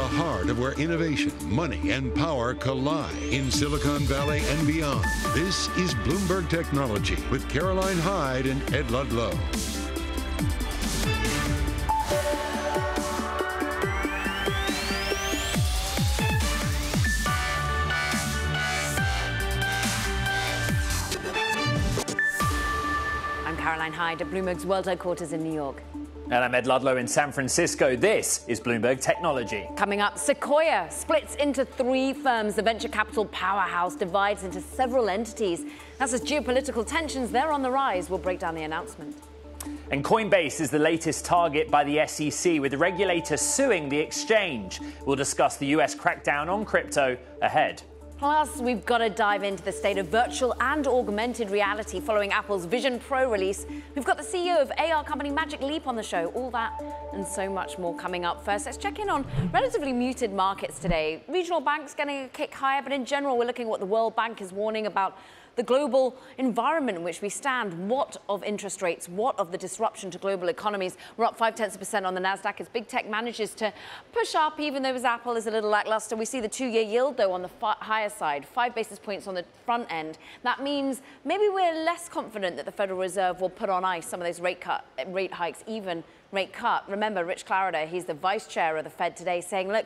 heart of where innovation, money, and power collide in Silicon Valley and beyond. This is Bloomberg Technology with Caroline Hyde and Ed Ludlow. Caroline Hyde at Bloomberg's World Headquarters in New York. And I'm Ed Ludlow in San Francisco. This is Bloomberg Technology. Coming up, Sequoia splits into 3 firms. The venture capital powerhouse divides into several entities. That's as geopolitical tensions, they're on the rise. We'll break down the announcement. And Coinbase is the latest target by the SEC, with the regulator suing the exchange. We'll discuss the US crackdown on crypto ahead. Plus, we've got to dive into the state of virtual and augmented reality following Apple's Vision Pro release. We've got the CEO of AR company Magic Leap on the show. All that and so much more coming up. First, let's check in on relatively muted markets today. Regional banks getting a kick higher, but in general, we're looking at what the World Bank is warning about the global environment in which we stand. What of interest rates? What of the disruption to global economies? We're up 0.5% on the Nasdaq as big tech manages to push up, even though Apple is a little lackluster. We see the 2-year yield, though, on the higher side, 5 basis points on the front end. That means maybe we're less confident that the Federal Reserve will put on ice some of those rate hikes, even rate cut. Remember, Rich Clarida, he's the vice chair of the Fed today, saying, look,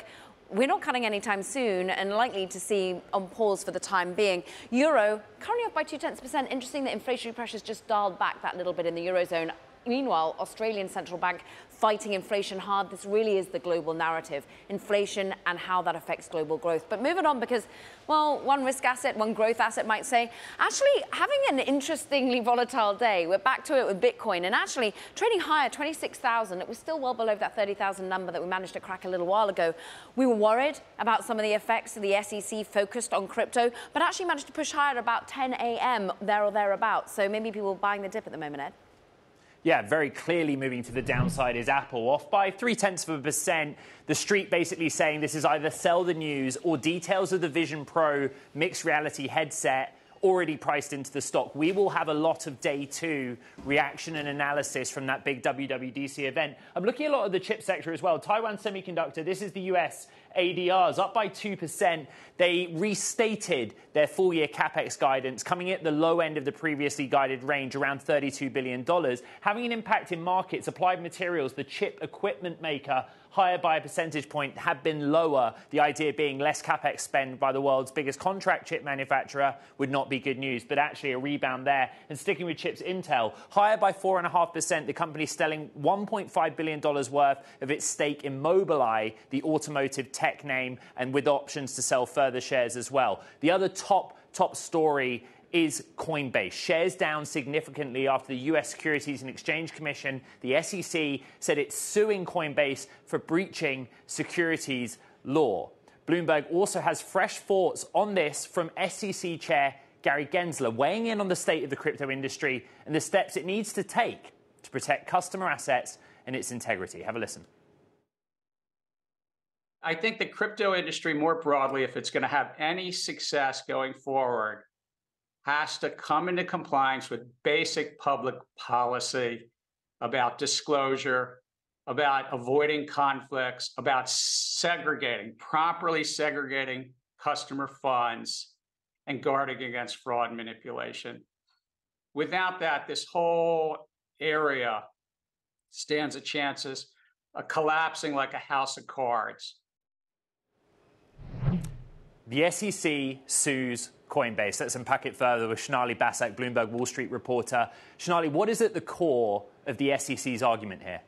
we're not cutting anytime soon and likely to see on pause for the time being. Euro currently up by 0.2%. Interesting that inflationary pressures just dialed back that little bit in the Eurozone. Meanwhile, Australian central bank fighting inflation hard. This really is the global narrative, inflation and how that affects global growth. But moving on, because, well, one risk asset, one growth asset might say, actually having an interestingly volatile day. We're back to it with Bitcoin and actually trading higher, 26,000. It was still well below that 30,000 number that we managed to crack a little while ago. We were worried about some of the effects of the SEC focused on crypto, but actually managed to push higher at about 10 a.m. there or thereabouts. So maybe people are buying the dip at the moment, Ed. Yeah, very clearly moving to the downside is Apple, off by 0.3%. The street basically saying this is either sell the news or details of the Vision Pro mixed reality headset already priced into the stock. We will have a lot of day 2 reaction and analysis from that big WWDC event. I'm looking at a lot of the chip sector as well. Taiwan Semiconductor, this is the US ADRs, up by 2%. They restated their full-year CapEx guidance, coming at the low end of the previously guided range, around $32 billion, having an impact in markets. Applied Materials, the chip equipment maker, higher by a percentage point, have been lower. The idea being less CapEx spend by the world's biggest contract chip manufacturer would not be good news, but actually a rebound there. And sticking with chips, Intel, higher by 4.5%. The company selling $1.5 billion worth of its stake in Mobileye, the automotive tech name, and with options to sell further shares as well. The other top story is Coinbase. Shares down significantly after the US Securities and Exchange Commission, the SEC, said it's suing Coinbase for breaching securities law. Bloomberg also has fresh thoughts on this from SEC Chair Gary Gensler, weighing in on the state of the crypto industry and the steps it needs to take to protect customer assets and its integrity. Have a listen. I think the crypto industry more broadly, if it's going to have any success going forward, has to come into compliance with basic public policy about disclosure, about avoiding conflicts, about properly segregating customer funds and guarding against fraud and manipulation. Without that, this whole area stands a chance of collapsing like a house of cards. The SEC sues Coinbase. Let's unpack it further with Sonali Basak, Bloomberg Wall Street reporter. Sonali, what is at the core of the SEC's argument here?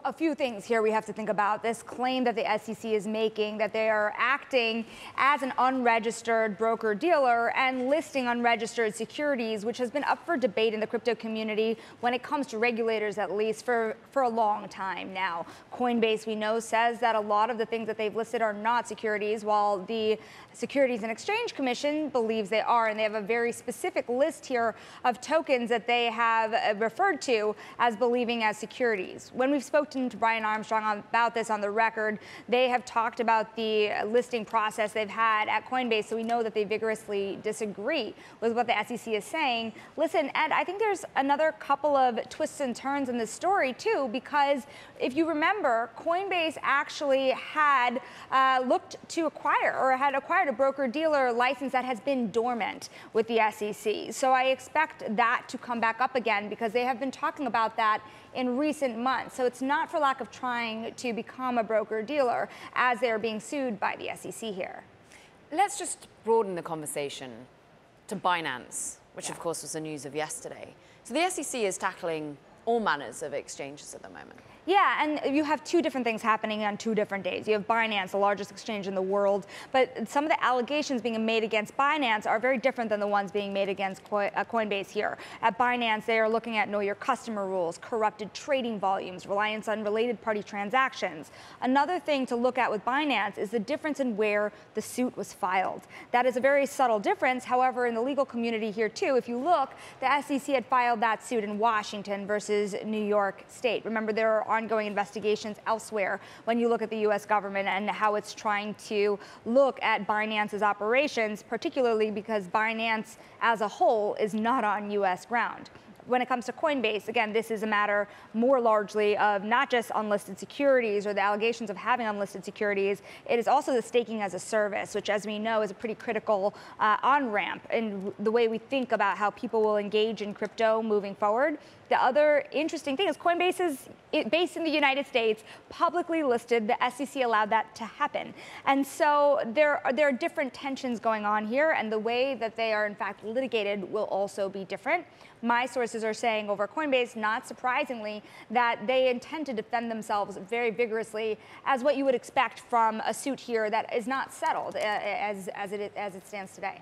A few things here we have to think about. This claim that the SEC is making that they are acting as an unregistered broker-dealer and listing unregistered securities, which has been up for debate in the crypto community when it comes to regulators, at least for a long time now. Coinbase, we know, says that a lot of the things that they've listed are not securities, while the Securities and Exchange Commission believes they are, and they have a very specific list here of tokens that they have referred to as believing as securities. When we've spoken to Brian Armstrong about this on the record. They have talked about the listing process they've had at Coinbase, so we know that they vigorously disagree with what the SEC is saying. Listen, Ed, I think there's another couple of twists and turns in this story, too, because if you remember, Coinbase actually had looked to acquire or had acquired a broker-dealer license that has been dormant with the SEC. So I expect that to come back up again because they have been talking about that in recent months. So it's not for lack of trying to become a broker-dealer as they are being sued by the SEC here. Let's just broaden the conversation to Binance, which of course was the news of yesterday. So the SEC is tackling all manners of exchanges at the moment. Yeah, and you have two different things happening on two different days. You have Binance, the largest exchange in the world, but some of the allegations being made against Binance are very different than the ones being made against Coinbase here. At Binance, they are looking at know your customer rules, corrupted trading volumes, reliance on related party transactions. Another thing to look at with Binance is the difference in where the suit was filed. That is a very subtle difference. However, in the legal community here too, if you look, the SEC had filed that suit in Washington versus New York State. Remember, there are ongoing investigations elsewhere when you look at the U.S. government and how it's trying to look at Binance's operations, particularly because Binance as a whole is not on U.S. ground. When it comes to Coinbase, again, this is a matter more largely of not just unlisted securities or the allegations of having unlisted securities. It is also the staking as a service, which, as we know, is a pretty critical on-ramp in the way we think about how people will engage in crypto moving forward. The other interesting thing is Coinbase is based in the United States, publicly listed. The SEC allowed that to happen. And so there are different tensions going on here, and the way that they are, in fact, litigated will also be different. My sources are saying over Coinbase, not surprisingly, that they intend to defend themselves very vigorously, as what you would expect from a suit here that is not settled as it stands today.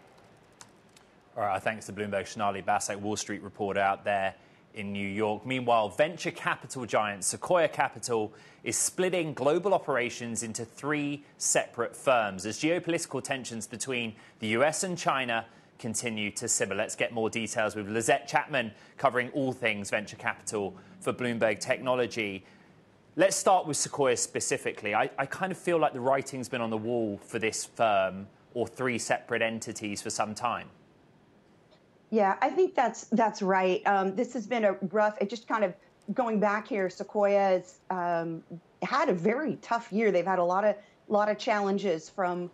All right, thanks to Bloomberg's Sonali Basak, Wall Street reporter out there in New York. Meanwhile, venture capital giant Sequoia Capital is splitting global operations into 3 separate firms as geopolitical tensions between the US and China continue to simmer. Let's get more details with Lizette Chapman covering all things venture capital for Bloomberg Technology. Let's start with Sequoia specifically. I kind of feel like the writing's been on the wall for this firm or 3 separate entities for some time. Yeah, I think that's right. This has been a rough, it just kind of going back here, Sequoia has had a very tough year. They've had a lot of challenges from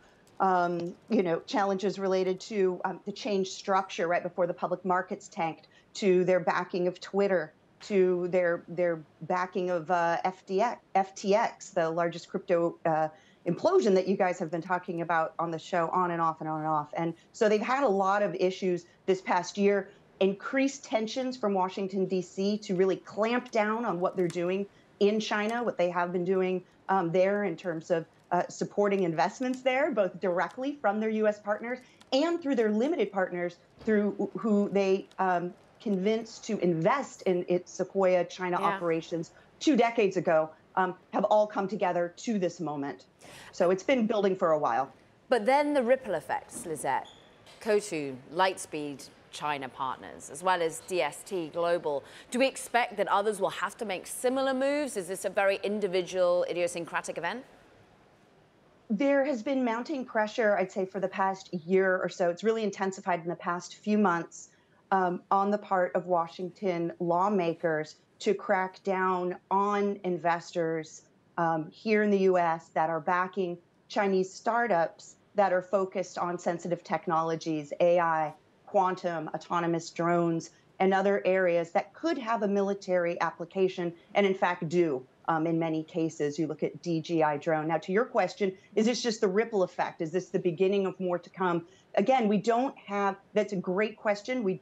challenges related to the change structure right before the public markets tanked, to their backing of Twitter, to their backing of FTX, the largest crypto implosion that you guys have been talking about on the show, on and off and on and off. And so they've had a lot of issues this past year, increased tensions from Washington, D.C. to really clamp down on what they're doing in China, what they have been doing there in terms of supporting investments there, both directly from their U.S. partners and through their limited partners, through who they convinced to invest in its Sequoia China operations 2 decades ago, have all come together to this moment. So it's been building for a while. But then the ripple effects, Lizette, Coatue, Lightspeed, China partners, as well as DST Global. Do we expect that others will have to make similar moves? Is this a very individual, idiosyncratic event? There has been mounting pressure, I'd say, for the past year or so. It's really intensified in the past few months on the part of Washington lawmakers to crack down on investors here in the U.S. that are backing Chinese startups that are focused on sensitive technologies, AI, quantum, autonomous drones, and other areas that could have a military application, and in fact do. In many cases, you look at DJI drone. Now, to your question, is this just the ripple effect? Is this the beginning of more to come? Again, we don't have, that's a great question. We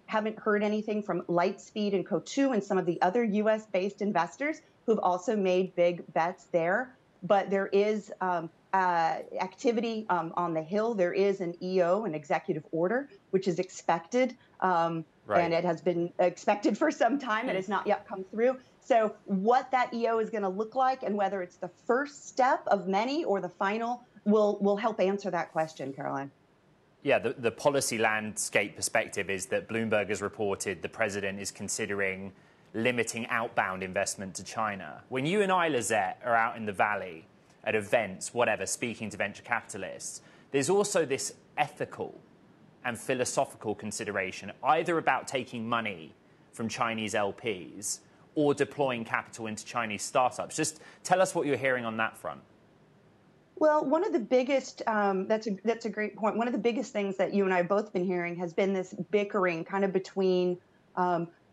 haven't heard anything from Lightspeed and Coatue and some of the other US-based investors who've also made big bets there. But there is activity on the Hill. There is an EO, an executive order, which is expected. And it has been expected for some time. It has not yet come through. So what that EO is going to look like and whether it's the first step of many or the final will help answer that question, Caroline. Yeah, the policy landscape perspective is that Bloomberg has reported the president is considering limiting outbound investment to China. When you and I, Lizette, are out in the Valley at events, whatever, speaking to venture capitalists, there's also this ethical and philosophical consideration, either about taking money from Chinese LPs or deploying capital into Chinese startups. Just tell us what you're hearing on that front. Well, one of the biggest, that's a great point. One of the biggest things that you and I have both been hearing has been this bickering kind of between,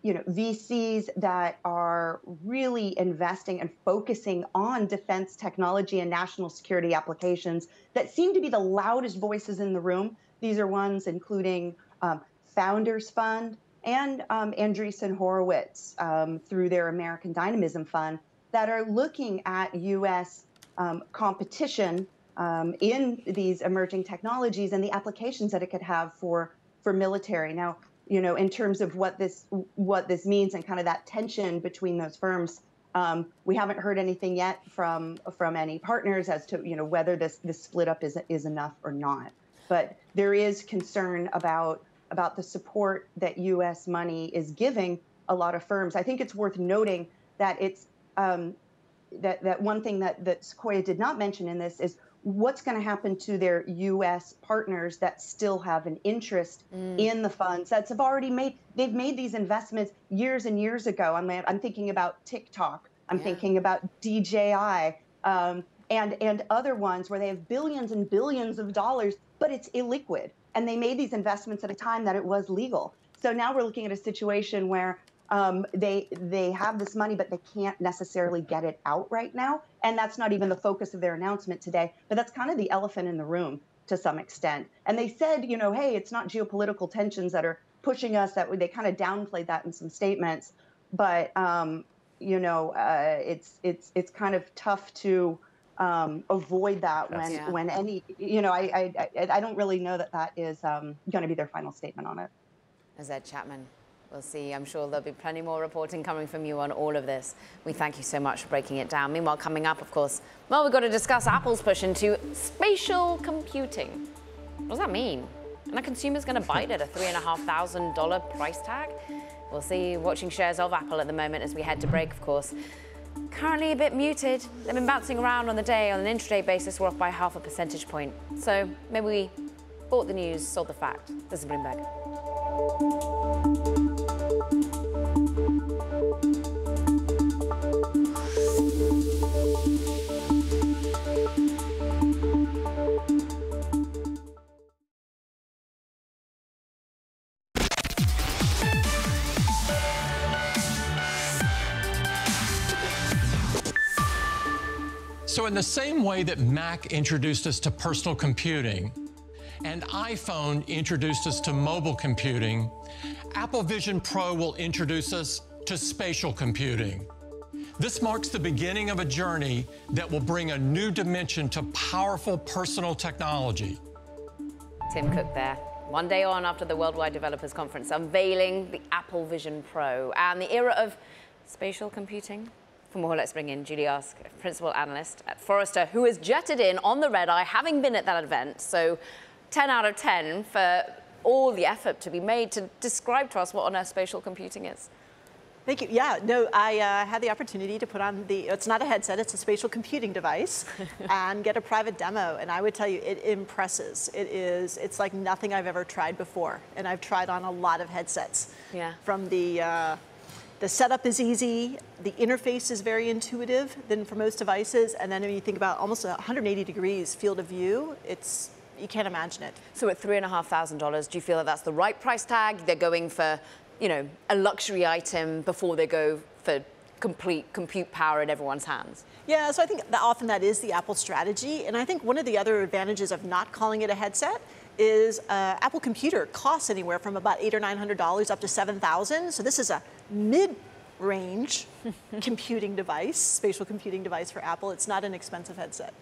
VCs that are really investing and focusing on defense technology and national security applications that seem to be the loudest voices in the room. These are ones including Founders Fund and Andreessen Horowitz through their American Dynamism Fund that are looking at U.S. Competition in these emerging technologies and the applications that it could have for military. Now, in terms of what this means and kind of that tension between those firms, we haven't heard anything yet from any partners as to whether this split up is enough or not. But there is concern about the support that U.S. money is giving a lot of firms. I think it's worth noting that it's that one thing that Sequoia did not mention in this is what's going to happen to their U.S. partners that still have an interest in the funds that have already they've made these investments years and years ago. I'm thinking about TikTok. I'm thinking about DJI and other ones where they have billions and billions of dollars, but it's illiquid. And they made these investments at a time that it was legal. So now we're looking at a situation where they have this money, but they can't necessarily get it out right now. And that's not even the focus of their announcement today, but that's kind of the elephant in the room to some extent. And they said, hey, it's not geopolitical tensions that are pushing us. They kind of downplayed that in some statements, but it's kind of tough to avoid that when any, I don't really know that is going to be their final statement on it. Ed Chapman. We'll see. I'm sure there'll be plenty more reporting coming from you on all of this. We thank you so much for breaking it down. Meanwhile, coming up, of course, we've got to discuss Apple's push into spatial computing. What does that mean? And are consumers going to bite at a $3,500 price tag? We'll see. Watching shares of Apple at the moment as we head to break, of course. Currently a bit muted. They've been bouncing around on the day. On an intraday basis, we're off by 0.5 percentage point. So maybe we bought the news, sold the fact. This is Bloomberg. So in the same way that Mac introduced us to personal computing and iPhone introduced us to mobile computing, Apple Vision Pro will introduce us to spatial computing. This marks the beginning of a journey that will bring a new dimension to powerful personal technology. Tim Cook there. One day on after the Worldwide Developers Conference, unveiling the Apple Vision Pro and the era of spatial computing. For more, let's bring in Julie Ask, Principal Analyst at Forrester, who has jetted in on the red eye, having been at that event. So 10 out of 10 for all the effort to be made to describe to us what on earth spatial computing is. Thank you. Yeah, no, I had the opportunity to put on it's not a headset, it's a spatial computing device, and get a private demo. And I would tell you, it impresses. It's like nothing I've ever tried before. And I've tried on a lot of headsets. Yeah. From the setup is easy, the interface is very intuitive than for most devices, and then when you think about almost 180 degrees field of view, you can't imagine it. So at $3,500, do you feel that that's the right price tag? They're going for, a luxury item before they go for complete compute power in everyone's hands? Yeah, so I think that often that is the Apple strategy, and I think one of the other advantages of not calling it a headset is Apple Computer costs anywhere from about $800 or $900 up to $7,000. So this is a mid-range computing device, spatial computing device for Apple. It's not an expensive headset.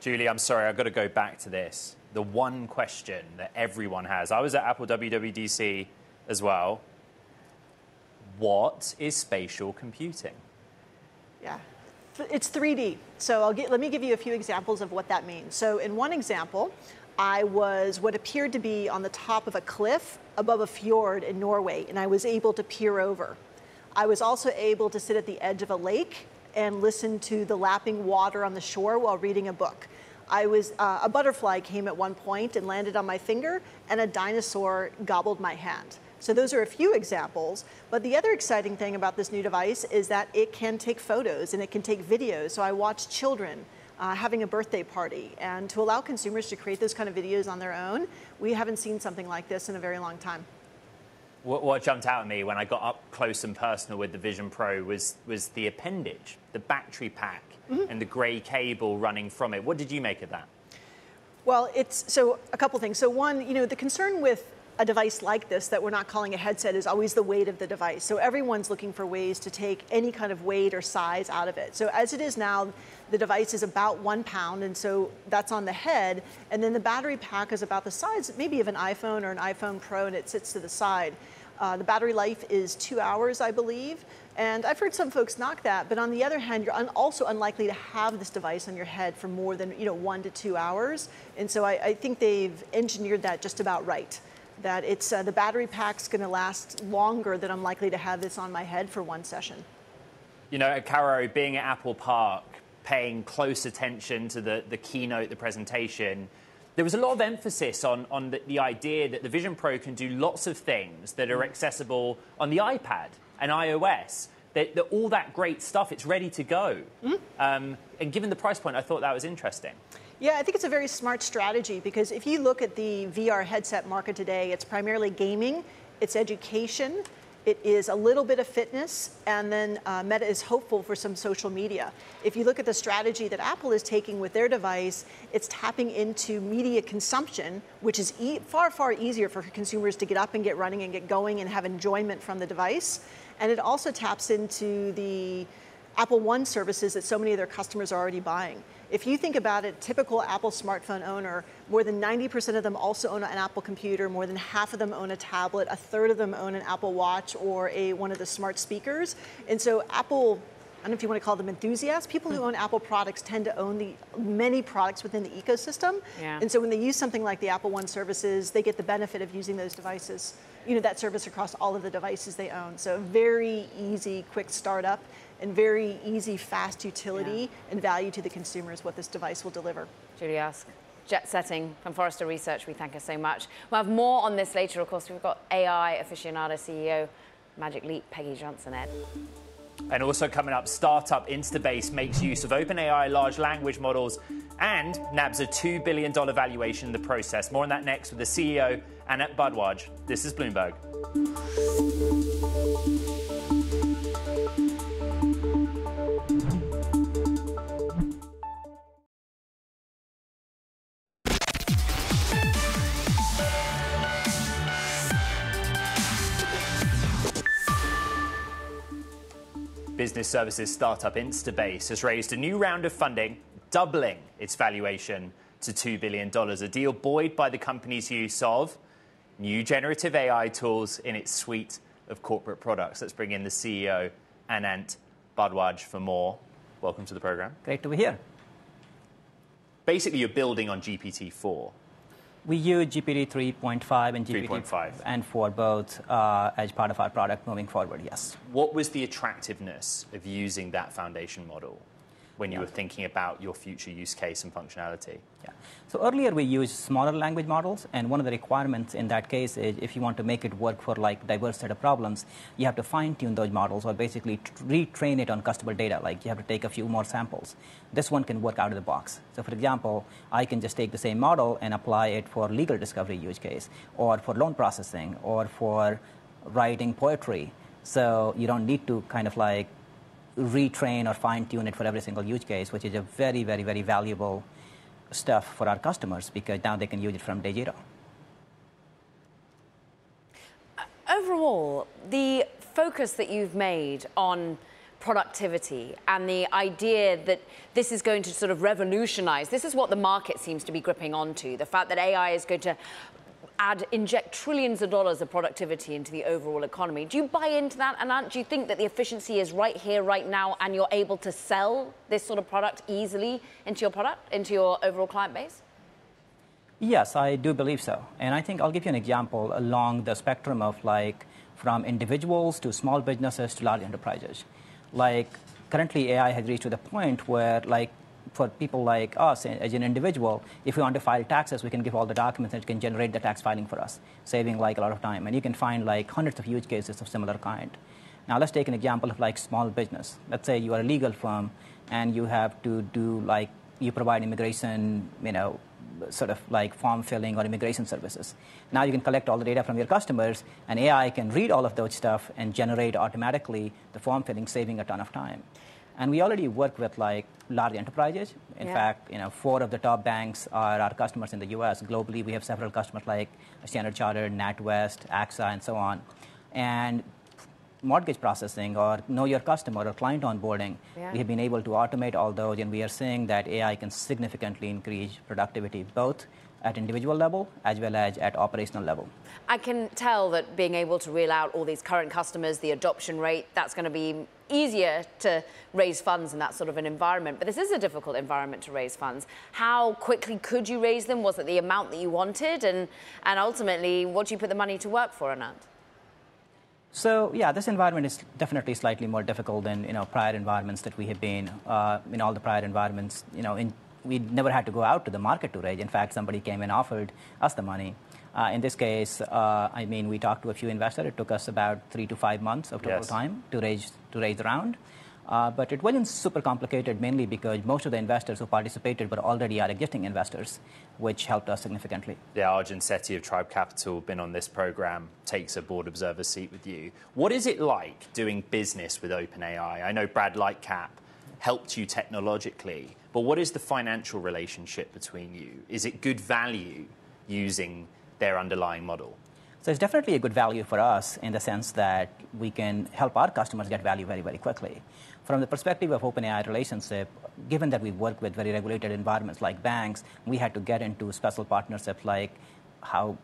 Julie, I'm sorry, I've got to go back to this. The one question that everyone has. I was at Apple WWDC as well. What is spatial computing? Yeah, it's 3D. So let me give you a few examples of what that means. So in one example, I was what appeared to be on the top of a cliff above a fjord in Norway, and I was able to peer over. I was also able to sit at the edge of a lake and listen to the lapping water on the shore while reading a book. A butterfly came at one point and landed on my finger, and a dinosaur gobbled my hand. So those are a few examples. But the other exciting thing about this new device is that it can take photos and it can take videos. So I watched children having a birthday party. And to allow consumers to create those kind of videos on their own, we haven't seen something like this in a very long time. What jumped out at me when I got up close and personal with the Vision Pro was the appendage, the battery pack, and the grey cable running from it. What did you make of that? Well, so a couple things. So one, the concern with a device like this that we're not calling a headset is always the weight of the device. So everyone's looking for ways to take any kind of weight or size out of it. So as it is now, the device is about 1 pound, and so that's on the head. And then the battery pack is about the size maybe of an iPhone or an iPhone Pro, and it sits to the side. The battery life is 2 hours, I believe. And I've heard some folks knock that, but on the other hand, you're also unlikely to have this device on your head for more than 1 to 2 hours. And so I think they've engineered that just about right. That it's the battery pack's going to last longer than I'm likely to have this on my head for one session. Caro, being at Apple Park, paying close attention to the keynote, the presentation, there was a lot of emphasis on the idea that the Vision Pro can do lots of things that are accessible on the iPad and iOS. That all that great stuff, it's ready to go. And given the price point, I thought that was interesting. Yeah, I think it's a very smart strategy because if you look at the VR headset market today, it's primarily gaming, it's education, it is a little bit of fitness, and then Meta is hopeful for some social media. If you look at the strategy that Apple is taking with their device, it's tapping into media consumption, which is far, far easier for consumers to get up and get running and get going and have enjoyment from the device. And it also taps into the Apple One services that so many of their customers are already buying. If you think about it, typical Apple smartphone owner, more than 90% of them also own an Apple computer, more than half of them own a tablet, a third of them own an Apple Watch or one of the smart speakers. And so Apple, I don't know if you want to call them enthusiasts, people who own Apple products tend to own the many products within the ecosystem. Yeah. And so when they use something like the Apple One services, they get the benefit of using those devices, that service across all of the devices they own. So very easy, quick startup, and very easy, fast utility and value to the consumer is what this device will deliver. Julie Ask, jet setting from Forrester Research. We thank her so much. We'll have more on this later. Of course, we've got AI aficionado CEO, Magic Leap, Peggy Johnson, Ed. And also coming up, startup Instabase makes use of OpenAI large language models and nabs a $2 billion valuation in the process. More on that next with the CEO, Annette Budwaj. This is Bloomberg. Business services startup Instabase has raised a new round of funding, doubling its valuation to $2 billion, a deal buoyed by the company's use of new generative AI tools in its suite of corporate products. Let's bring in the CEO, Annette Budwaj, for more. Welcome to the program. Great to be here. Basically, you're building on GPT-4. We use GPT 3.5 and GPT 3.5 and 4 both as part of our product moving forward, yes. What was the attractiveness of using that foundation model when you were thinking about your future use case and functionality? Yeah. So earlier we used smaller language models, and one of the requirements in that case is if you want to make it work for diverse set of problems, you have to fine-tune those models or basically retrain it on customer data. Like you have to take a few more samples. This one can work out of the box. So for example, I can just take the same model and apply it for legal discovery use case, or for loan processing, or for writing poetry. So you don't need to kind of retrain or fine-tune it for every single use case, which is a very, very, very valuable stuff for our customers because now they can use it from day zero. Overall, the focus that you've made on productivity and the idea that this is going to sort of revolutionize, this is what the market seems to be gripping onto, the fact that AI is going to inject trillions of dollars of productivity into the overall economy. Do you buy into that, and do you think that the efficiency is right here, right now, and you're able to sell this sort of product easily into your overall client base? Yes, I do believe so. And I think I'll give you an example along the spectrum of from individuals to small businesses to large enterprises. Like, currently, AI has reached to the point where, like, for people like us as an individual, if we want to file taxes, we can give all the documents and it can generate the tax filing for us, saving like a lot of time. And you can find like hundreds of use cases of similar kind. Now let's take an example of like small business. Let's say you are a legal firm and you have to do like, you provide immigration, sort of like form filling or immigration services. Now you can collect all the data from your customers and AI can read all of those stuff and generate automatically the form filling, saving a ton of time. And we already work with like large enterprises. In fact, 4 of the top banks are our customers in the US. Globally, we have several customers like Standard Chartered, NatWest, AXA, and so on. And mortgage processing or know your customer or client onboarding, we have been able to automate all those, and we are seeing that AI can significantly increase productivity, both at individual level as well as at operational level. I can tell that being able to reel out all these current customers, the adoption rate, that's going to be easier to raise funds in that sort of an environment. But this is a difficult environment to raise funds. How quickly could you raise them? Was it the amount that you wanted? And ultimately, what do you put the money to work for, Anand? So yeah, this environment is definitely slightly more difficult than prior environments that we have been. In all the prior environments, we never had to go out to the market to raise. In fact, somebody came and offered us the money. In this case, we talked to a few investors. It took us about 3 to 5 months of total time to raise the round. But it wasn't super complicated, mainly because most of the investors who participated were already our existing investors, which helped us significantly. Yeah, Arjun Sethi of Tribe Capital, been on this program, takes a board observer seat with you. What is it like doing business with OpenAI? I know Brad Lightcap helped you technologically, but what is the financial relationship between you? Is it good value using their underlying model? So it's definitely a good value for us in the sense that we can help our customers get value very, very quickly. From the perspective of OpenAI relationship, given that we work with very regulated environments like banks, we had to get into special partnerships like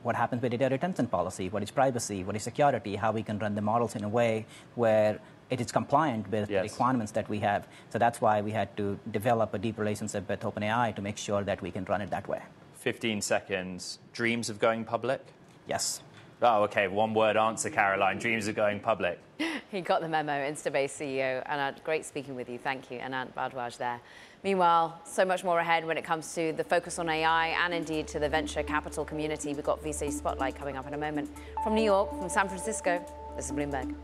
what happens with data retention policy, what is privacy, what is security, how we can run the models in a way where it is compliant with the requirements that we have. So that's why we had to develop a deep relationship with OpenAI to make sure that we can run it that way. 15 seconds. Dreams of going public? Yes. Oh, okay. One-word answer, Caroline. Dreams of going public. He got the memo, Instabase CEO. Anand, great speaking with you. Thank you, Anand Bhardwaj there. Meanwhile, so much more ahead when it comes to the focus on AI and indeed to the venture capital community. We've got VC Spotlight coming up in a moment. From New York, from San Francisco, this is Bloomberg.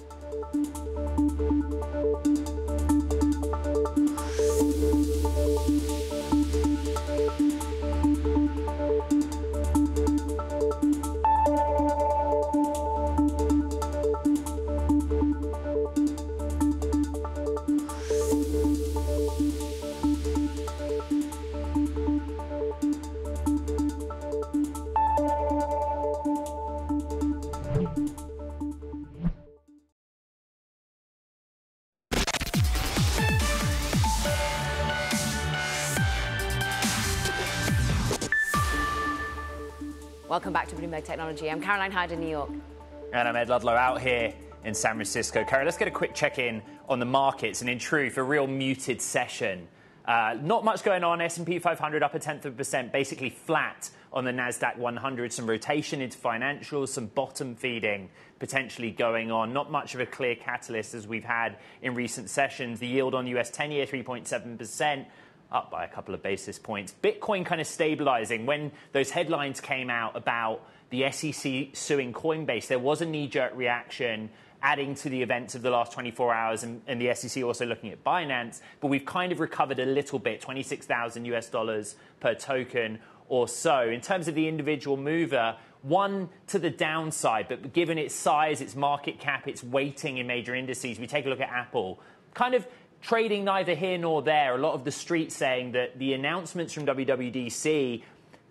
Welcome back to Bloomberg Technology. I'm Caroline Hyde in New York. And I'm Ed Ludlow out here in San Francisco. Caroline, let's get a quick check-in on the markets. And in truth, a real muted session. Not much going on. S&P 500 up 0.1%, basically flat on the NASDAQ 100. Some rotation into financials, some bottom feeding potentially going on. Not much of a clear catalyst as we've had in recent sessions. The yield on US 10-year, 3.7%. Up by a couple of basis points. Bitcoin kind of stabilizing. When those headlines came out about the SEC suing Coinbase, there was a knee-jerk reaction adding to the events of the last 24 hours and the SEC also looking at Binance. But we've kind of recovered a little bit, $26,000 per token or so. In terms of the individual mover, one to the downside, but given its size, its market cap, its weighting in major indices, we take a look at Apple. Kind of trading neither here nor there. A lot of the street saying that the announcements from WWDC,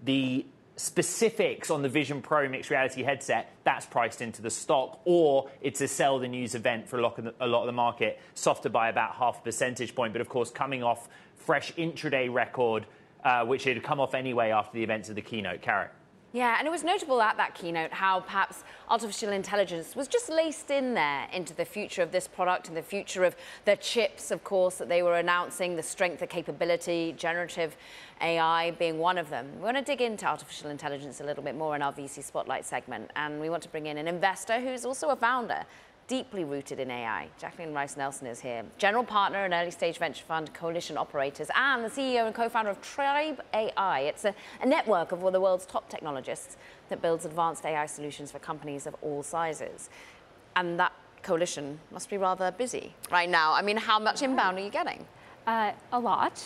the specifics on the Vision Pro mixed reality headset, that's priced into the stock, or it's a sell the news event for a lot of the market, softer by about 0.5 percentage point. But of course, coming off fresh intraday record, which had come off anyway after the events of the keynote. Carrot. Yeah, and it was notable at that keynote how perhaps artificial intelligence was just laced in there into the future of this product and the future of the chips, of course, that they were announcing, the strength, the capability, generative AI being one of them. We want to dig into artificial intelligence a little bit more in our VC Spotlight segment, and we want to bring in an investor who's also a founder, deeply rooted in AI. Jacqueline Rice-Nelson is here, general partner and early stage venture fund Coalition Operators, and the CEO and co-founder of Tribe AI. It's a network of one of the world's top technologists that builds advanced AI solutions for companies of all sizes. And that coalition must be rather busy right now. I mean, how much inbound are you getting? A lot,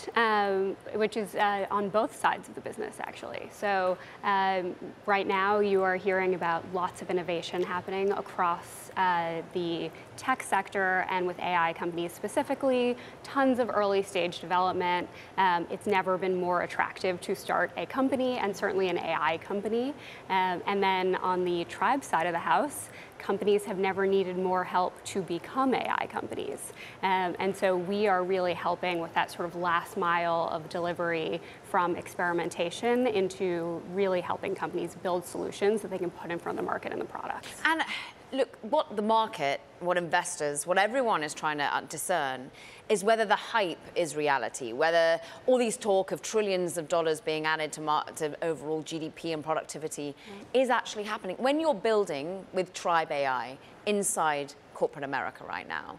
which is on both sides of the business, actually. So right now you are hearing about lots of innovation happening across the tech sector and with AI companies specifically, tons of early stage development. It's never been more attractive to start a company, and certainly an AI company. And then on the Tribe side of the house, companies have never needed more help to become AI companies. And so we are really helping with that sort of last mile of delivery from experimentation into really helping companies build solutions that they can put in front of the market and the products. And look, what the market, what investors, what everyone is trying to discern is whether the hype is reality, whether all these talk of trillions of dollars being added to overall GDP and productivity is actually happening. When you're building with Tribe AI inside corporate America right now,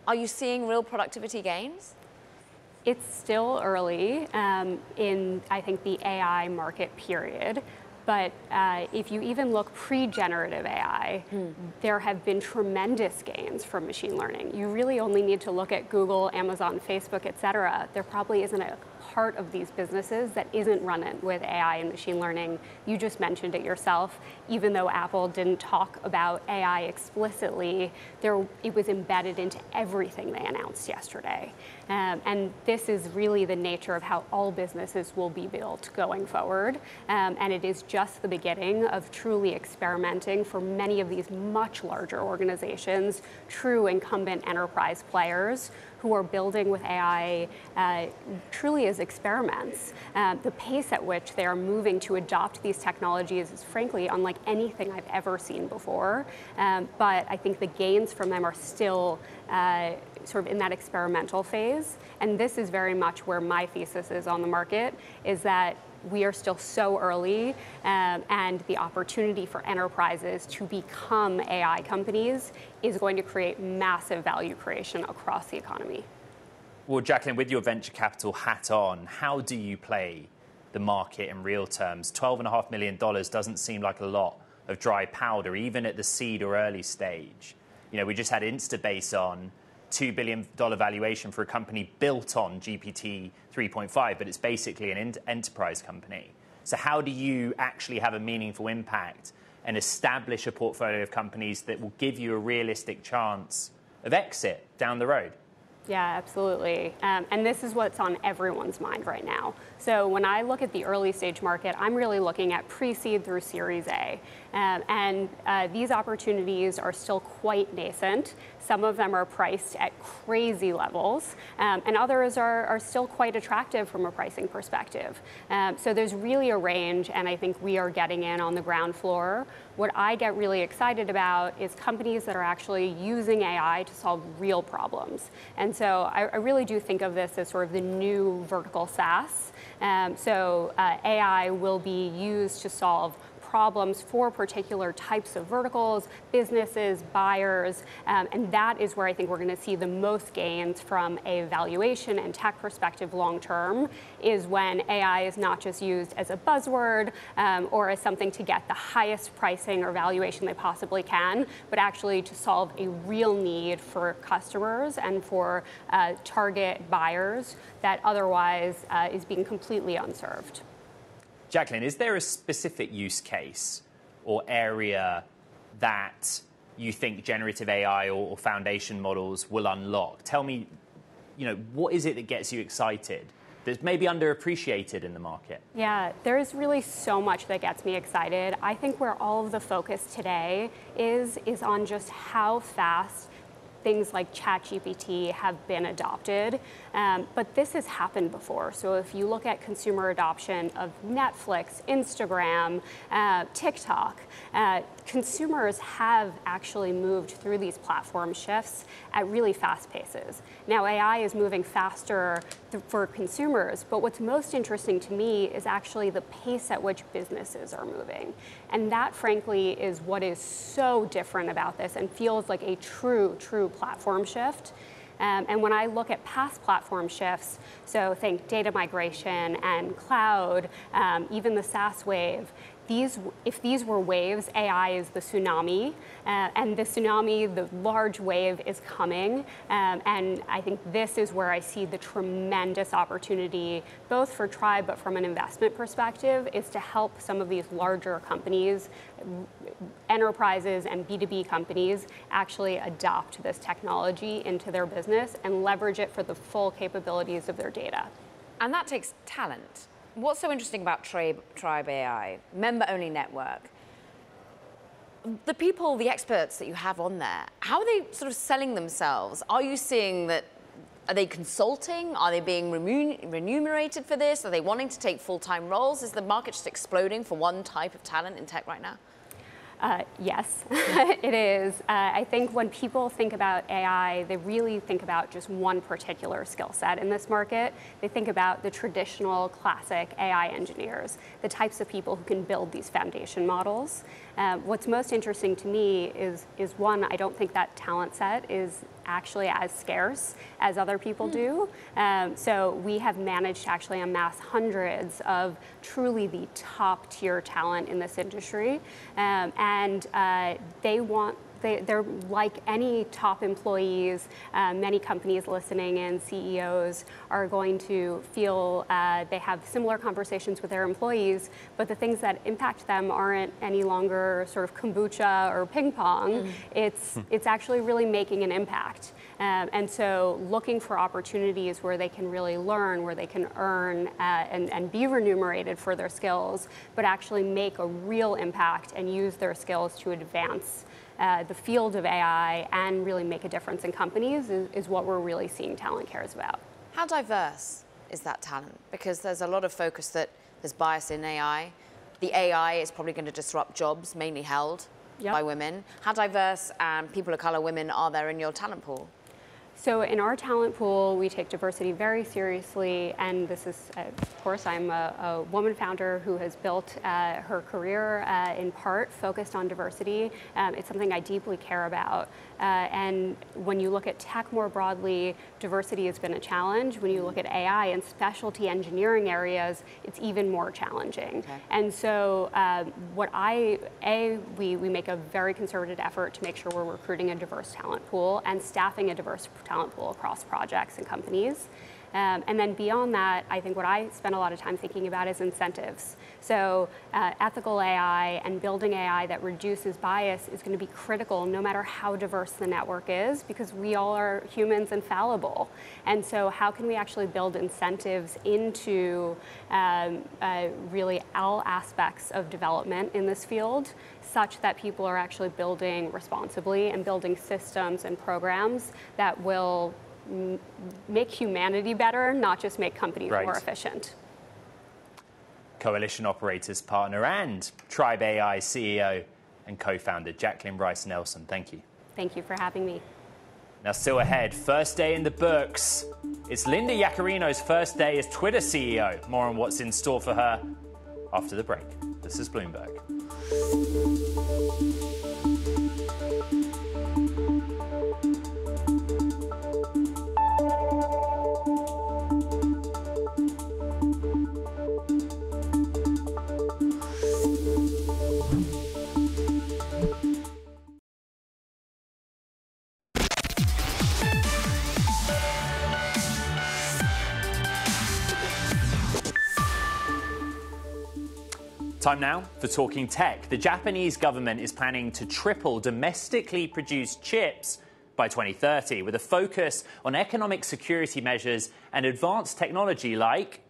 are you seeing real productivity gains? It's still early in, I think, the AI market period. But if you even look pre-generative AI, there have been tremendous gains from machine learning. You really only need to look at Google, Amazon, Facebook, et cetera. There probably isn't a part of these businesses that isn't running with AI and machine learning. You just mentioned it yourself. Even though Apple didn't talk about AI explicitly, it was embedded into everything they announced yesterday. And this is really the nature of how all businesses will be built going forward. And it is just the beginning of truly experimenting for many of these much larger organizations, true incumbent enterprise players who are building with AI truly as experiments. The pace at which they are moving to adopt these technologies is frankly unlike anything I've ever seen before. But I think the gains from them are still sort of in that experimental phase. And this is very much where my thesis is on the market, is that we are still so early, and the opportunity for enterprises to become AI companies is going to create massive value creation across the economy. Well, Jacqueline, with your venture capital hat on, how do you play the market in real terms? $12.5 million doesn't seem like a lot of dry powder, even at the seed or early stage. You know, we just had Instabase on, $2 billion valuation for a company built on GPT 3.5, but it's basically an enterprise company. So how do you actually have a meaningful impact and establish a portfolio of companies that will give you a realistic chance of exit down the road? Yeah, absolutely. And this is what's on everyone's mind right now. So when I look at the early stage market, I'm really looking at pre-seed through Series A. And these opportunities are still quite nascent. Some of them are priced at crazy levels, and others are still quite attractive from a pricing perspective. So there's really a range, and I think we are getting in on the ground floor. What I get really excited about is companies that are actually using AI to solve real problems. And so I really do think of this as sort of the new vertical SaaS. So AI will be used to solve problems for particular types of verticals, businesses, buyers, and that is where I think we're going to see the most gains from a valuation and tech perspective long term, is when AI is not just used as a buzzword or as something to get the highest pricing or valuation they possibly can, but actually to solve a real need for customers and for target buyers that otherwise is being completely unserved. Jacqueline, is there a specific use case or area that you think generative AI or foundation models will unlock? Tell me, what is it that gets you excited that's maybe underappreciated in the market? Yeah, there's really so much that gets me excited. I think where all of the focus today is on just how fast things like ChatGPT have been adopted, but this has happened before. So if you look at consumer adoption of Netflix, Instagram, TikTok, consumers have actually moved through these platform shifts at really fast paces. Now, AI is moving faster for consumers, but what's most interesting to me is actually the pace at which businesses are moving. And that, frankly, is what is so different about this and feels like a true platform shift. And when I look at past platform shifts, so think data migration and cloud, even the SaaS wave, if these were waves, AI is the tsunami, and the tsunami, the large wave, is coming. And I think this is where I see the tremendous opportunity, both for Tribe, but from an investment perspective, is to help some of these larger companies, enterprises and B2B companies, actually adopt this technology into their business and leverage it for the full capabilities of their data. And that takes talent. What's so interesting about Tribe AI, member-only network? The people, the experts that you have on there, how are they sort of selling themselves? Are you seeing that, are they consulting? Are they being remunerated for this? Are they wanting to take full-time roles? Is the market just exploding for one type of talent in tech right now? Yes, it is. I think when people think about AI, they really think about just one particular skill set in this market. They think about the traditional classic AI engineers, the types of people who can build these foundation models. What's most interesting to me is one, I don't think that talent set is actually as scarce as other people do. So we have managed to actually amass hundreds of truly the top tier talent in this industry. And they're like any top employees. Many companies listening and CEOs are going to feel they have similar conversations with their employees, but the things that impact them aren't any longer sort of kombucha or ping pong. It's actually really making an impact. And so looking for opportunities where they can really learn, where they can earn and be remunerated for their skills, but actually make a real impact and use their skills to advance the field of AI and really make a difference in companies is what we're really seeing talent cares about. How diverse is that talent? Because there's a lot of focus that there's bias in AI. The AI is probably going to disrupt jobs mainly held by women. How diverse and people of color women are there in your talent pool? So in our talent pool, we take diversity very seriously, and this is, of course, I'm a woman founder who has built her career in part focused on diversity. It's something I deeply care about. And when you look at tech more broadly, diversity has been a challenge. When you look at AI and specialty engineering areas, it's even more challenging. Okay. And so we make a very concerted effort to make sure we're recruiting a diverse talent pool and staffing a diverse talent pool across projects and companies. And then beyond that, I think what I spend a lot of time thinking about is incentives. So ethical AI and building AI that reduces bias is going to be critical no matter how diverse the network is, because we all are humans and fallible. And so how can we actually build incentives into really all aspects of development in this field, such that people are actually building responsibly and building systems and programs that will make humanity better, not just make companies more efficient. Coalition Operators partner and Tribe AI CEO and co-founder Jacqueline Rice Nelson, thank you. Thank you for having me. Now, still ahead, first day in the books. It's Linda Yaccarino's first day as Twitter CEO. More on what's in store for her after the break. This is Bloomberg. Time now for Talking Tech. The Japanese government is planning to triple domestically produced chips by 2030, with a focus on economic security measures and advanced technology like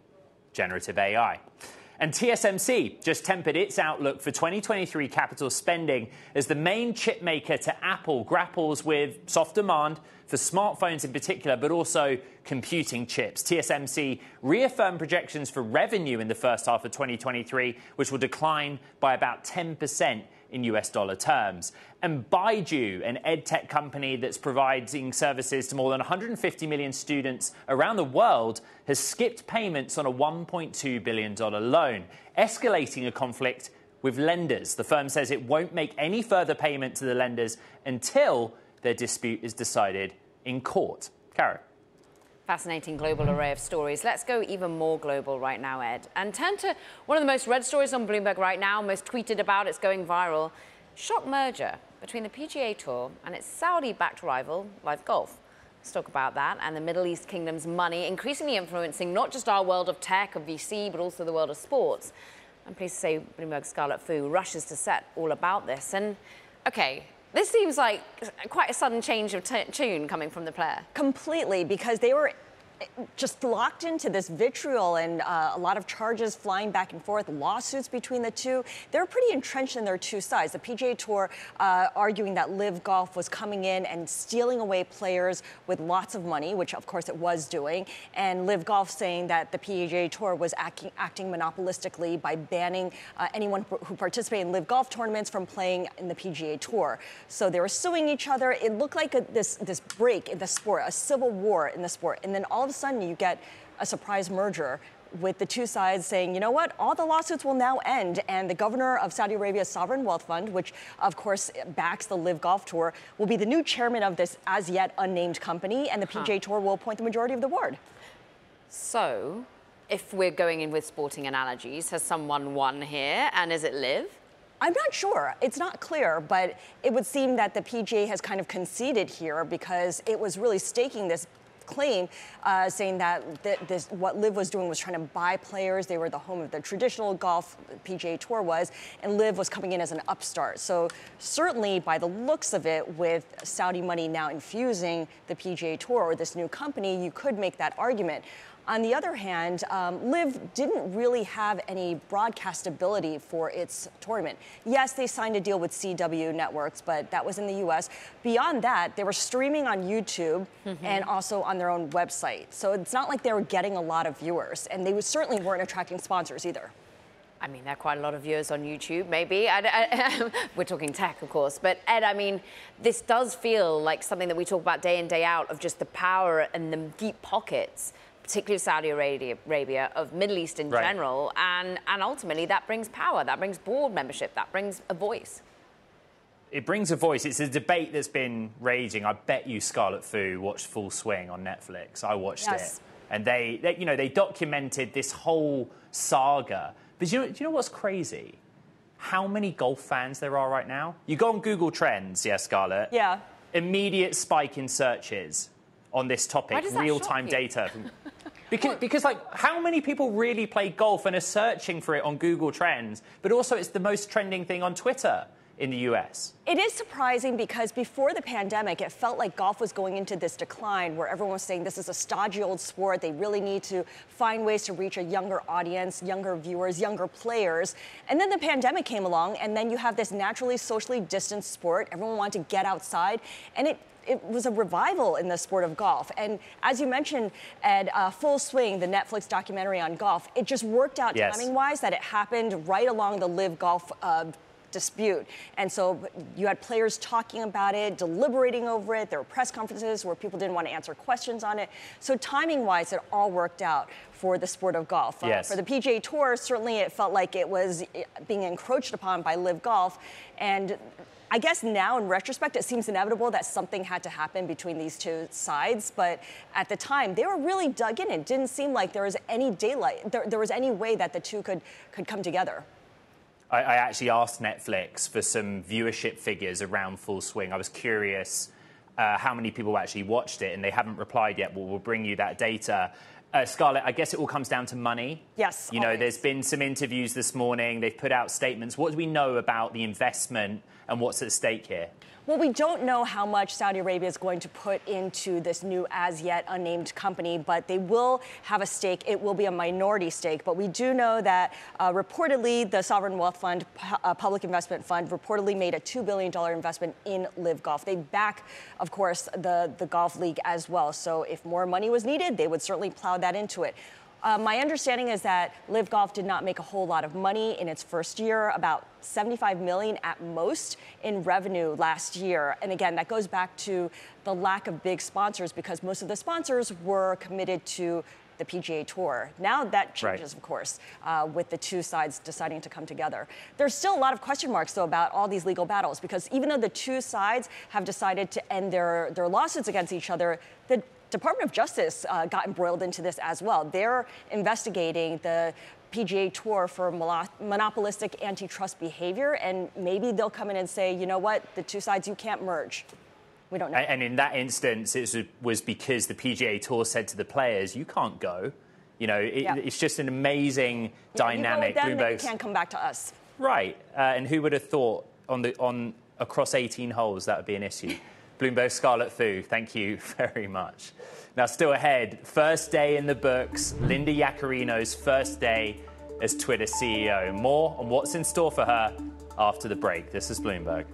generative AI. And TSMC just tempered its outlook for 2023 capital spending as the main chip maker to Apple grapples with soft demand for smartphones in particular, but also computing chips. TSMC reaffirmed projections for revenue in the first half of 2023, which will decline by about 10% in US dollar terms. And Baidu, an edtech company that's providing services to more than 150 million students around the world, has skipped payments on a $1.2 billion loan, escalating a conflict with lenders. The firm says it won't make any further payment to the lenders until their dispute is decided in court. Caro. Fascinating global array of stories. Let's go even more global right now, Ed, and turn to one of the most read stories on Bloomberg right now, most tweeted about, it's going viral. Shock merger between the PGA Tour and its Saudi-backed rival, Live Golf. Let's talk about that and the Middle East kingdom's money increasingly influencing not just our world of tech, of VC, but also the world of sports. I'm pleased to say Bloomberg's Scarlett Fu rushes to set all about this. And, OK, this seems like quite a sudden change of tune coming from the player. Completely, because they were just locked into this vitriol and a lot of charges flying back and forth, lawsuits between the two. They're pretty entrenched in their two sides. The PGA Tour arguing that Live Golf was coming in and stealing away players with lots of money, which of course it was doing, and Live Golf saying that the PGA Tour was acting monopolistically by banning anyone who participated in Live Golf tournaments from playing in the PGA Tour. So they were suing each other. It looked like this break in the sport, a civil war in the sport, and then all of a sudden you get a surprise merger with the two sides saying, you know what, all the lawsuits will now end, and the governor of Saudi Arabia's sovereign wealth fund, which of course backs the Live Golf Tour, will be the new chairman of this as yet unnamed company, and the PGA Tour will appoint the majority of the board. So, if we're going in with sporting analogies, has someone won here, and is it Live? I'm not sure. It's not clear, but it would seem that the PGA has kind of conceded here because it was really staking this claim, saying that what Liv was doing was trying to buy players. They were the home of the traditional golf, PGA Tour was, and Liv was coming in as an upstart. So certainly by the looks of it, with Saudi money now infusing the PGA Tour or this new company, you could make that argument. On the other hand, Liv didn't really have any broadcastability for its tournament. Yes, they signed a deal with CW Networks, but that was in the U.S. Beyond that, they were streaming on YouTube and also on their own website. So it's not like they were getting a lot of viewers, and they certainly weren't attracting sponsors either. I mean, there are quite a lot of viewers on YouTube, maybe. We're talking tech, of course. But, Ed, I mean, this does feel like something that we talk about day in, day out, of just the power and the deep pockets, particularly Saudi Arabia, of Middle East in general, and ultimately that brings power, that brings board membership, that brings a voice. It brings a voice. It's a debate that's been raging. I bet you Scarlett Fu watched Full Swing on Netflix. I watched it, and they documented this whole saga. But do you know what's crazy? How many golf fans there are right now? You go on Google Trends, Scarlett. Yeah. Immediate spike in searches on this topic, real-time data. Because, like, how many people really play golf and are searching for it on Google Trends? But also, it's the most trending thing on Twitter in the US. It is surprising because before the pandemic, it felt like golf was going into this decline where everyone was saying this is a stodgy old sport. They really need to find ways to reach a younger audience, younger viewers, younger players. And then the pandemic came along, and then you have this naturally socially distanced sport. Everyone wanted to get outside, and it was a revival in the sport of golf. And as you mentioned, Ed, Full Swing, the Netflix documentary on golf, it just worked out timing-wise that it happened right along the Live Golf dispute. And so you had players talking about it, deliberating over it. There were press conferences where people didn't want to answer questions on it. So timing-wise, it all worked out for the sport of golf. For the PGA Tour, certainly it felt like it was being encroached upon by Live Golf. And I guess now, in retrospect, it seems inevitable that something had to happen between these two sides. But at the time, they were really dug in. It didn't seem like there was any daylight. There was any way that the two could come together. I actually asked Netflix for some viewership figures around Full Swing. I was curious how many people actually watched it, and they haven't replied yet. We'll bring you that data. Scarlett, I guess it all comes down to money. Yes. You know, there's been some interviews this morning. They've put out statements. What do we know about the investment and what's at stake here? Well, we don't know how much Saudi Arabia is going to put into this new as yet unnamed company, but they will have a stake. It will be a minority stake. But we do know that reportedly the Sovereign Wealth Fund, Public Investment Fund, reportedly made a $2 billion investment in Live Golf. They back, of course, the golf league as well. So if more money was needed, they would certainly plow that into it. My understanding is that Live Golf did not make a whole lot of money in its first year, about $75 million at most in revenue last year. And again, that goes back to the lack of big sponsors because most of the sponsors were committed to the PGA Tour. Now that changes, of course, with the two sides deciding to come together. There's still a lot of question marks, though, about all these legal battles because even though the two sides have decided to end their lawsuits against each other, the Department of Justice got embroiled into this as well. They're investigating the PGA Tour for monopolistic antitrust behavior, and maybe they'll come in and say, you know what, the two sides, you can't merge. We don't know. And in that instance, it was because the PGA Tour said to the players, you can't go. You know, it's just an amazing dynamic. You go with them, then you can't come back to us. Right. And who would have thought on across 18 holes that would be an issue? Bloomberg Scarlet Fu, thank you very much. Now, still ahead, first day in the books, Linda Yaccarino's first day as Twitter CEO. More on what's in store for her after the break. This is Bloomberg.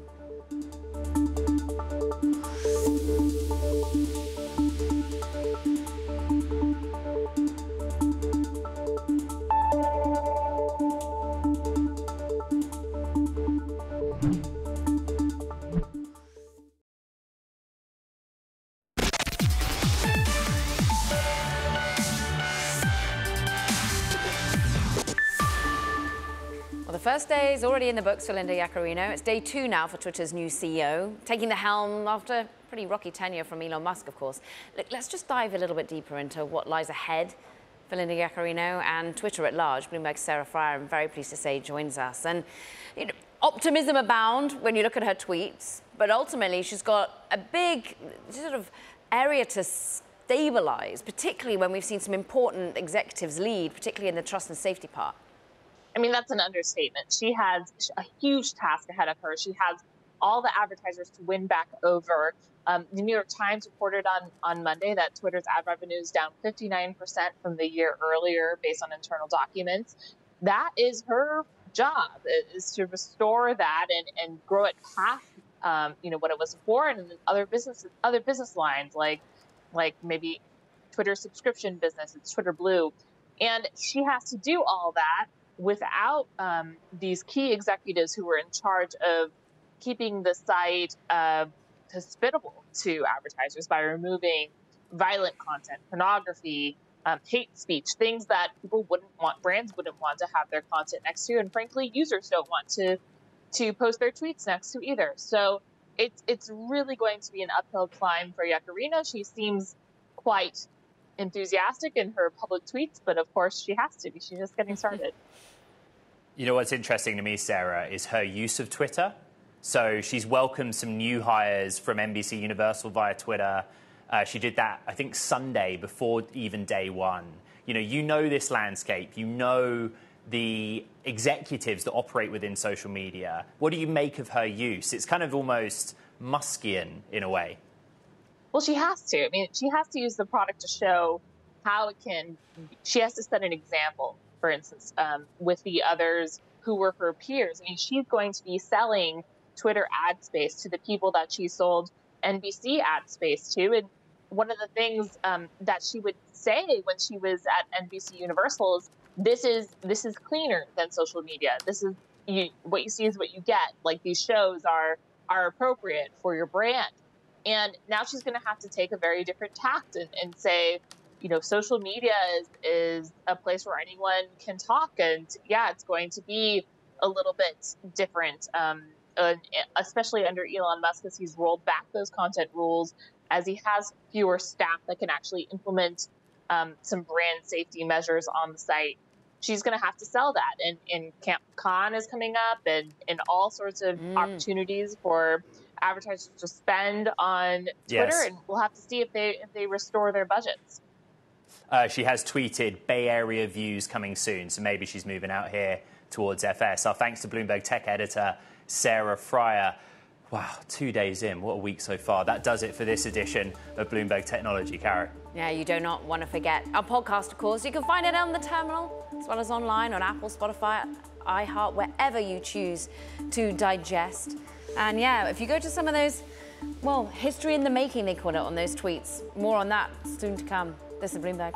First day is already in the books for Linda Yaccarino. It's day 2 now for Twitter's new CEO, taking the helm after a pretty rocky tenure from Elon Musk, of course. Look, let's just dive a little bit deeper into what lies ahead for Linda Yaccarino and Twitter at large. Bloomberg's Sarah Fryer, I'm very pleased to say, joins us. And you know, optimism abound when you look at her tweets, but ultimately she's got a big sort of area to stabilize, particularly when we've seen some important executives lead, particularly in the trust and safety part. I mean, that's an understatement. She has a huge task ahead of her. She has all the advertisers to win back over. The New York Times reported on Monday that Twitter's ad revenue is down 59% from the year earlier based on internal documents. That is her job, is to restore that and grow it past what it was before, and then other business lines like maybe Twitter subscription business, it's Twitter Blue. And she has to do all that without these key executives who were in charge of keeping the site hospitable to advertisers by removing violent content, pornography, hate speech, things that brands wouldn't want to have their content next to, and frankly, users don't want to post their tweets next to either. So it's really going to be an uphill climb for Yaccarino. She seems quite enthusiastic in her public tweets, but of course she has to be. She's just getting started. You know what's interesting to me, Sarah, is her use of Twitter. So she's welcomed some new hires from NBC Universal via Twitter. She did that, I think, Sunday before even day one. You know this landscape. You know the executives that operate within social media. What do you make of her use? It's kind of almost Muskian in a way. Well, she has to. I mean, she has to use the product to show how it can. She has to set an example, for instance, with the others who were her peers. I mean, she's going to be selling Twitter ad space to the people that she sold NBC ad space to. And one of the things that she would say when she was at NBC Universal is, this is cleaner than social media. This is what you see is what you get. Like, these shows are appropriate for your brand. And now she's going to have to take a very different tact and say, social media is a place where anyone can talk. And yeah, it's going to be a little bit different, especially under Elon Musk, as he's rolled back those content rules, as he has fewer staff that can actually implement some brand safety measures on the site. She's going to have to sell that. And Camp Con is coming up, and all sorts of opportunities for advertisers to spend on Twitter. Yes. And we'll have to see if they restore their budgets. She has tweeted Bay Area views coming soon, so maybe she's moving out here towards FS. Our thanks to Bloomberg tech editor Sarah Fryer. Wow, 2 days in. What a week so far. That does it for this edition of Bloomberg Technology, Karen. Yeah, you do not want to forget our podcast, of course. You can find it on the terminal, as well as online on Apple, Spotify, iHeart, wherever you choose to digest. And yeah, if you go to some of those, well, history in the making, they call it on those tweets. More on that soon to come. This is Bloomberg.